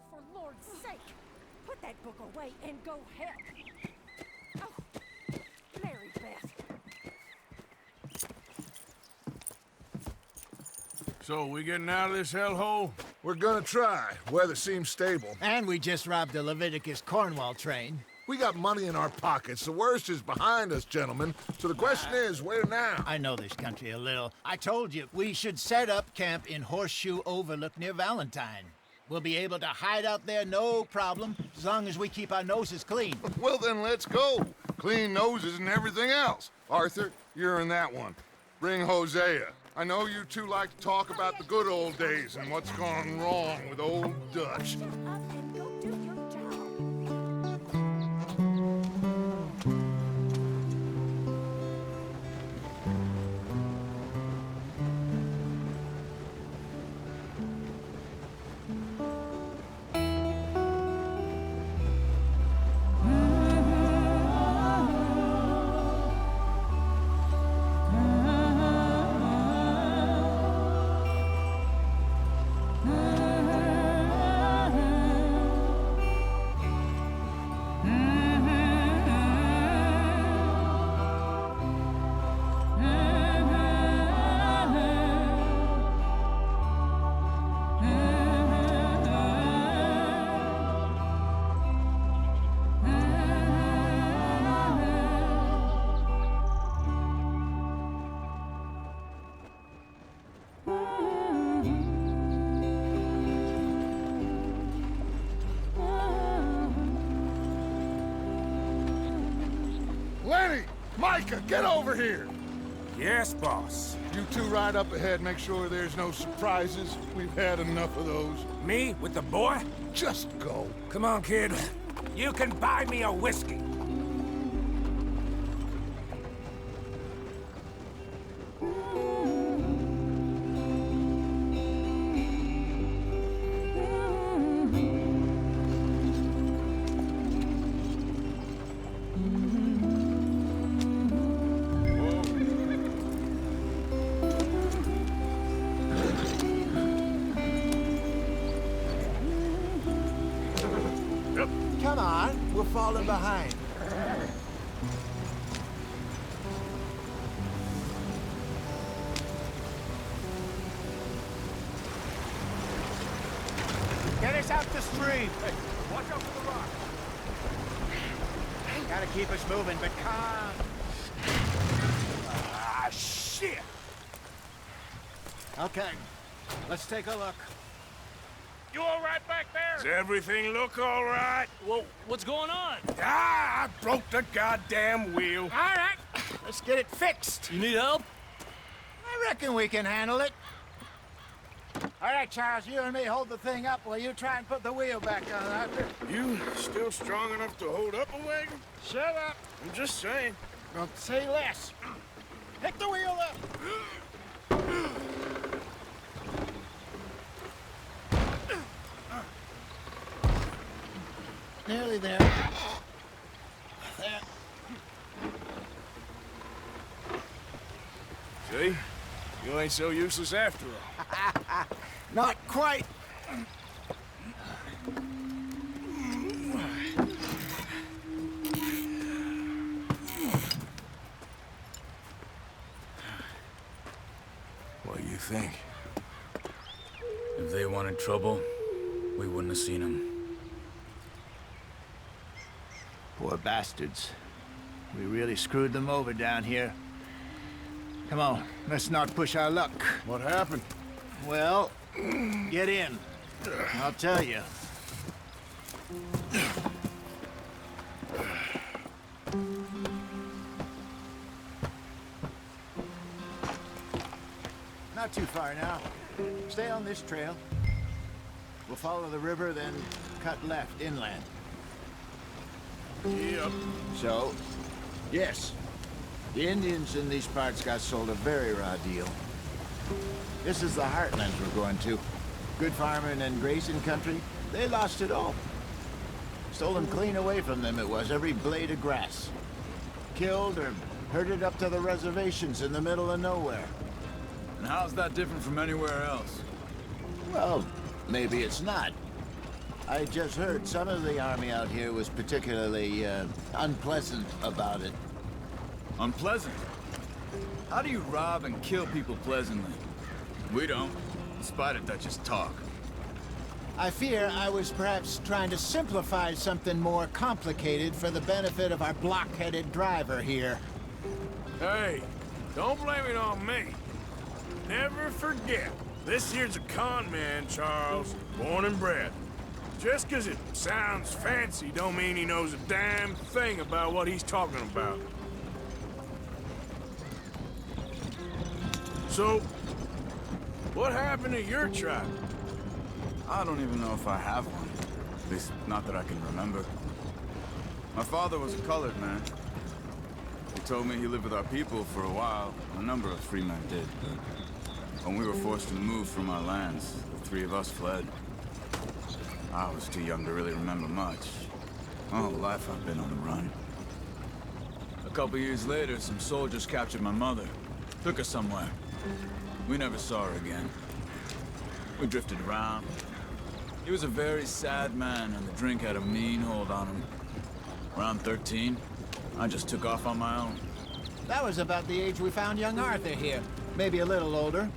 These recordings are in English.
For Lord's sake, put that book away and go help. Oh, Mary Beth. So, we getting out of this hellhole? We're gonna try. Weather seems stable. And we just robbed a Leviticus Cornwall train. We got money in our pockets. The worst is behind us, gentlemen. So the question is, where now? I know this country a little. I told you, we should set up camp in Horseshoe Overlook near Valentine. We'll be able to hide out there no problem, as long as we keep our noses clean. Well, then let's go. Clean noses and everything else. Arthur, you're in that one. Bring Hosea. I know you two like to talk about the good old days and what's gone wrong with old Dutch. Shut up and go do your job. Lenny! Micah, get over here! Yes, boss. You two ride up ahead, make sure there's no surprises. We've had enough of those. Me with the boy? Just go. Come on, kid. You can buy me a whiskey. Come on, we're falling behind. Get us out the stream. Hey, watch out for the rock. Gotta keep us moving, but calm. Ah, shit! Okay, let's take a look. You all right back there? Does everything look all right? Well, what's going on? Ah, I broke the goddamn wheel. All right, let's get it fixed. You need help? I reckon we can handle it. All right, Charles, you and me hold the thing up while you try and put the wheel back on. You still strong enough to hold up a wagon? Shut up. I'm just saying. Don't say less. Pick the wheel up. Nearly there. There. See? You ain't so useless after all. Not quite. What do you think? If they wanted trouble, we wouldn't have seen them. Poor bastards. We really screwed them over down here. Come on, let's not push our luck. What happened? Well, get in. I'll tell you. not too far now. Stay on this trail. We'll follow the river, then cut left inland. Yep. So, yes, the Indians in these parts got sold a very raw deal. This is the heartlands we're going to. Good farming and grazing country, they lost it all. Stolen clean away from them it was, every blade of grass. Killed or herded up to the reservations in the middle of nowhere. And how's that different from anywhere else? Well, maybe it's not. I just heard some of the army out here was particularly, unpleasant about it. Unpleasant? How do you rob and kill people pleasantly? We don't, in spite of Dutch's talk. I fear I was perhaps trying to simplify something more complicated for the benefit of our block-headed driver here. Hey, don't blame it on me. Never forget, this here's a con man, Charles, born and bred. Just 'cause it sounds fancy don't mean he knows a damn thing about what he's talking about. So, what happened to your tribe? I don't even know if I have one. At least, not that I can remember. My father was a colored man. He told me he lived with our people for a while. A number of free men did, but when we were forced to move from our lands, the three of us fled. I was too young to really remember much. My whole life I've been on the run. A couple years later, some soldiers captured my mother. Took her somewhere. We never saw her again. We drifted around. He was a very sad man, and the drink had a mean hold on him. Around 13, I just took off on my own. That was about the age we found young Arthur here. Maybe a little older.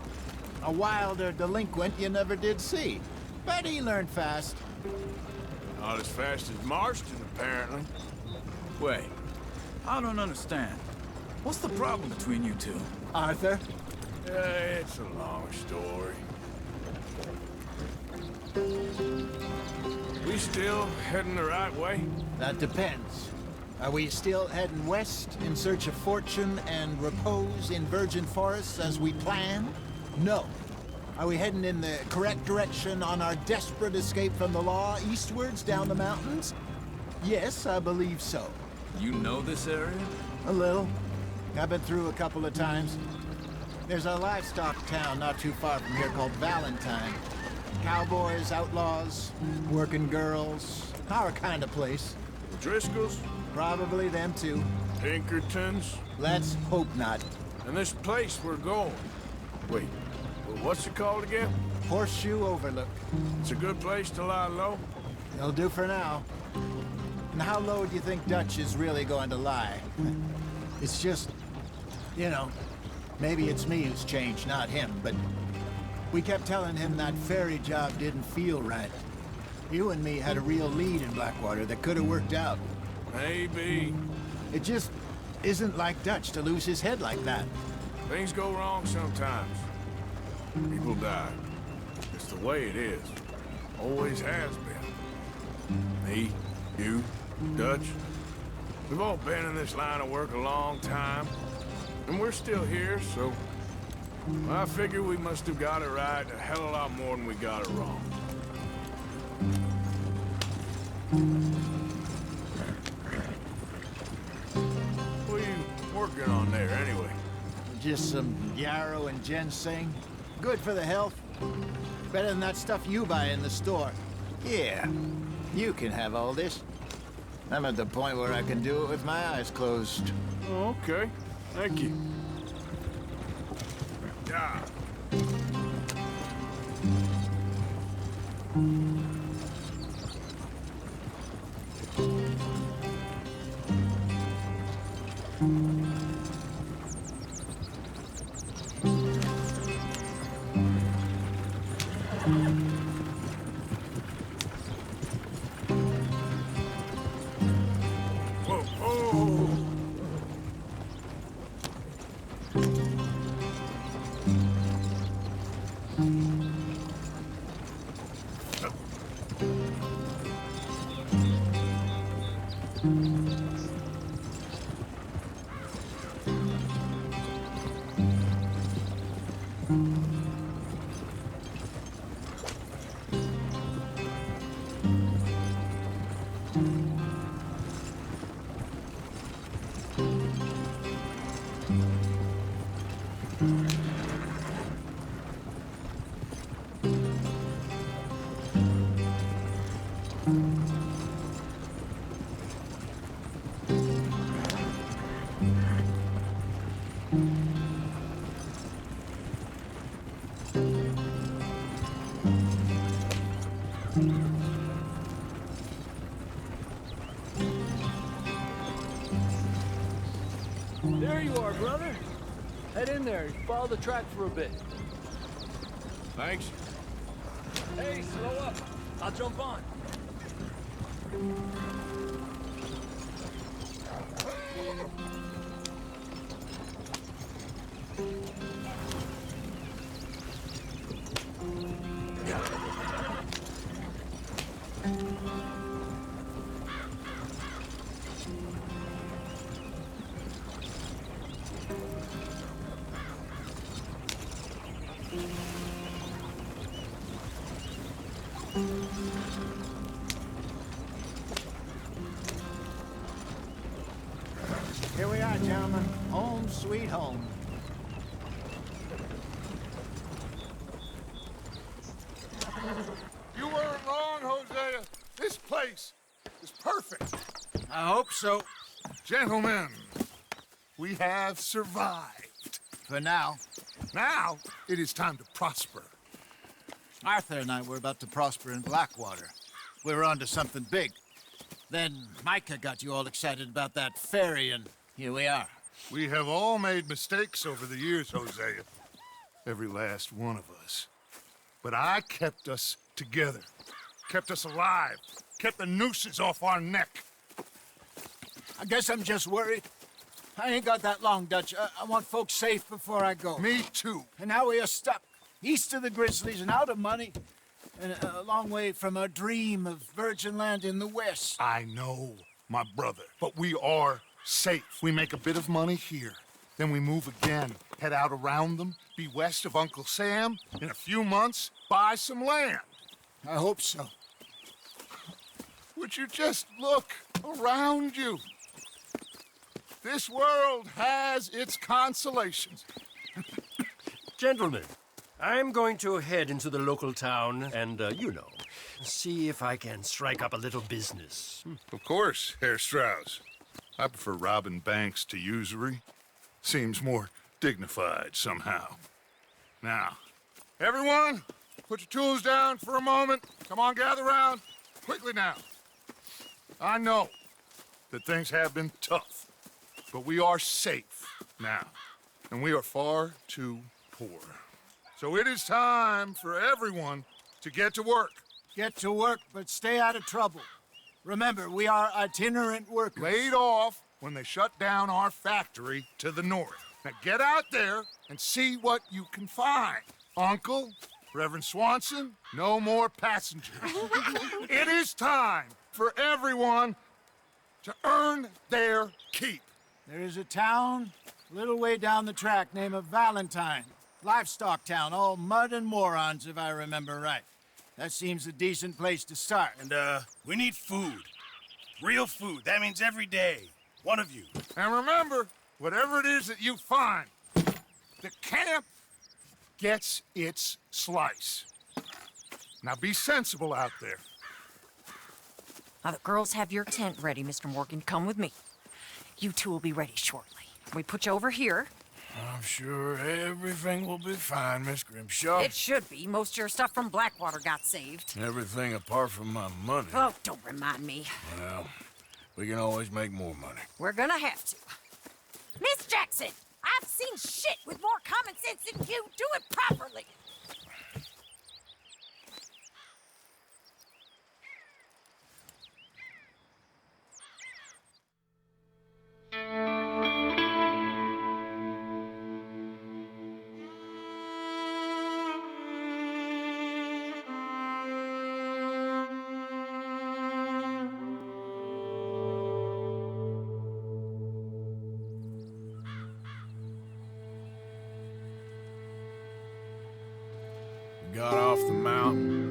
A wilder delinquent you never did see. But he learned fast. Not as fast as Marston, apparently. Wait, I don't understand. What's the problem between you two? Arthur? It's a long story. We still heading the right way? That depends. Are we still heading west in search of fortune and repose in virgin forests as we planned? No. Are we heading in the correct direction on our desperate escape from the law eastwards down the mountains? Yes, I believe so. You know this area? A little. I've been through a couple of times. There's a livestock town not too far from here called Valentine. Cowboys, outlaws, working girls, our kind of place. Driscolls? Probably them too. Pinkertons? Let's hope not. And this place we're going. Wait, what's it called again? Horseshoe Overlook. It's a good place to lie low? It'll do for now. And how low do you think Dutch is really going to lie? It's just, you know, maybe it's me who's changed, not him, but we kept telling him that ferry job didn't feel right. You and me had a real lead in Blackwater that could have worked out. Maybe. It just isn't like Dutch to lose his head like that. Things go wrong sometimes. People die. It's the way it is. Always has been. Me, you, Dutch. We've all been in this line of work a long time. And we're still here, so I figure we must have got it right a hell of a lot more than we got it wrong. What are you working on there, anyway? Just some yarrow and ginseng. Good for the health. Better than that stuff you buy in the store. Yeah, you can have all this. I'm at the point where I can do it with my eyes closed. Oh, okay. Thank you. Yeah. Whoa, oh. There you are, brother. Head in there and follow the track for a bit. Thanks. Hey, slow up. I'll jump on. Here we are, gentlemen. Home sweet home. You weren't wrong, Hosea. This place is perfect. I hope so. Gentlemen, we have survived. For now. Now, it is time to prosper. Arthur and I were about to prosper in Blackwater. We were onto something big. Then Micah got you all excited about that ferry, and here we are. We have all made mistakes over the years, Hosea. Every last one of us. But I kept us together. Kept us alive. Kept the nooses off our neck. I guess I'm just worried. I ain't got that long, Dutch. I want folks safe before I go. Me too. And now we are stuck, east of the Grizzlies and out of money, and a long way from our dream of virgin land in the west. I know, my brother. But we are safe. We make a bit of money here. Then we move again. Head out around them. Be west of Uncle Sam. In a few months, buy some land. I hope so. Would you just look around you? This world has its consolations. Gentlemen, I'm going to head into the local town and, see if I can strike up a little business. Of course, Herr Strauss. I prefer robbing banks to usury. Seems more dignified somehow. Now, everyone, put your tools down for a moment. Come on, gather round. Quickly now. I know that things have been tough, but we are safe now, and we are far too poor. So it is time for everyone to get to work. Get to work, but stay out of trouble. Remember, we are itinerant workers. Laid off when they shut down our factory to the north. Now get out there and see what you can find. Uncle, Reverend Swanson, no more passengers. It is time for everyone to earn their keep. There is a town a little way down the track named Valentine. Livestock town, all mud and morons, if I remember right. That seems a decent place to start. And, we need food. Real food. That means every day. One of you. And remember, whatever it is that you find, the camp gets its slice. Now be sensible out there. Now the girls have your tent ready, Mr. Morgan. Come with me. You two will be ready shortly. We put you over here. I'm sure everything will be fine, Miss Grimshaw. It should be. Most of your stuff from Blackwater got saved. Everything apart from my money. Oh, don't remind me. Well, we can always make more money. We're gonna have to. Miss Jackson, I've seen shit with more common sense than you. Do it properly. Got off the mountain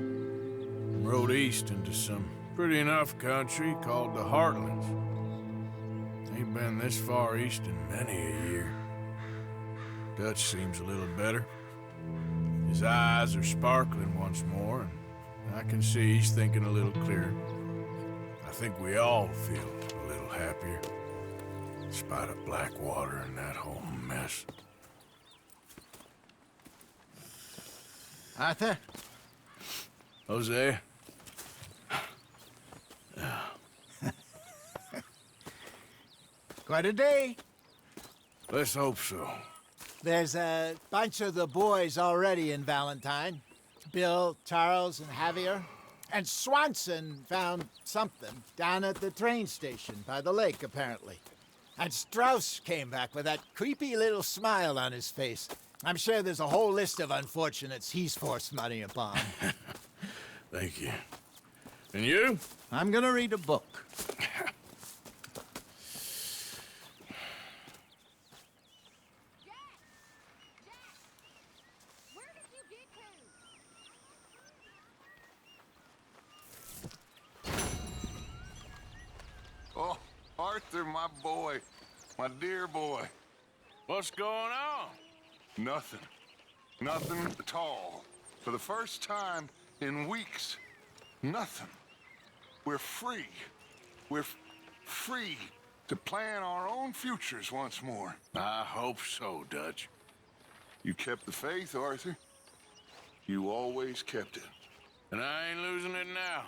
and rode east into some pretty enough country called the Heartlands. Ain't been this far east in many a year. Dutch seems a little better. His eyes are sparkling once more, and I can see he's thinking a little clearer. think we all feel a little happier. In spite of Blackwater and that whole mess. Arthur? Jose? Quite a day. Let's hope so. There's a bunch of the boys already in Valentine. Bill, Charles, and Javier. And Swanson found something down at the train station by the lake, apparently. And Strauss came back with that creepy little smile on his face. I'm sure there's a whole list of unfortunates he's forced money upon. Thank you. And you? I'm gonna read a book. Oh, Arthur, my boy. My dear boy. What's going on? Nothing. Nothing at all. For the first time in weeks. Nothing. We're free. We're free to plan our own futures once more. I hope so, Dutch. You kept the faith, Arthur. You always kept it. And I ain't losing it now.